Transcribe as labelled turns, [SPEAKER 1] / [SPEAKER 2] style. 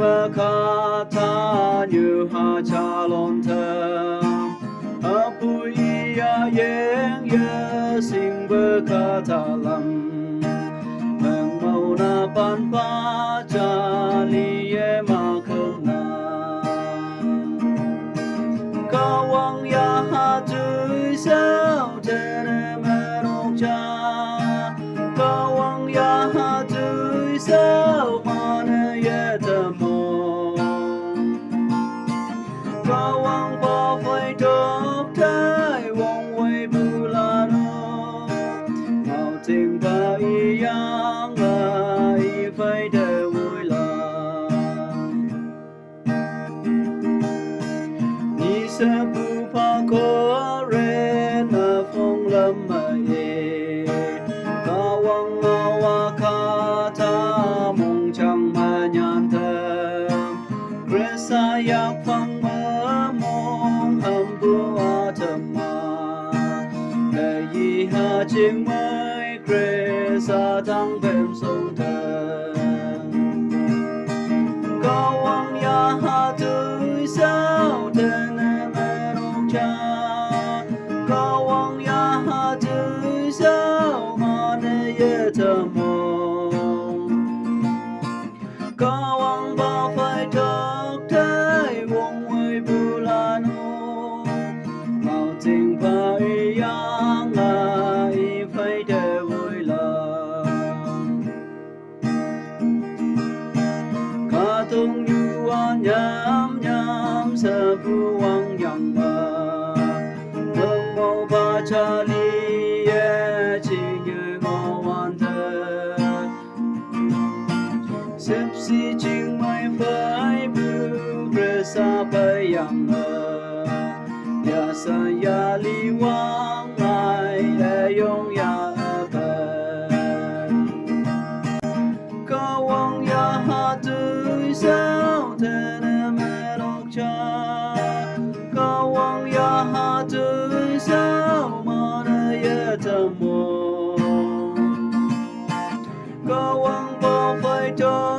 [SPEAKER 1] mà khát tha như hà cha lon thơ bùi ya yên ya sinh bơ khát tha lắm mang màu na pan pa cha li ye ma khâu na kawang ya ha tui sao thế mà nông cha kawang ya ha tui sao mà ne ye tâm mô kawang bỏ phải đốt thái vong quay bu la no màu tình ba y yang ai phải để vui lòng ni sẽ bu pa có re na phong lâm mà ye kawang awa kha tha mong chẳng mà nhàn thơm Gresa yak phang mơ mong hầm bu a thầm mà để yi ha ching mới Gresa thăng bem sông thơm kawang ya ha tui sao tên em nông cha kawang ya ha tui sao mà ne ye thầm mong kawang ba phải thắc thái vong quay bu la no màu tình phải yang ai phải để vui lòng ca tung như an nhám nhám sa bu wang yang ma thơm màu ba cha li ye chỉ như ngô an thơ xếp si ching mai phải bu Gresa bay yang ya sa ya li wang ai e yong ya ben kawang ya ha tui sao tên em nông cha kawang ya ha tui sao mà ne ye tâm mô kawang bỏ phải cho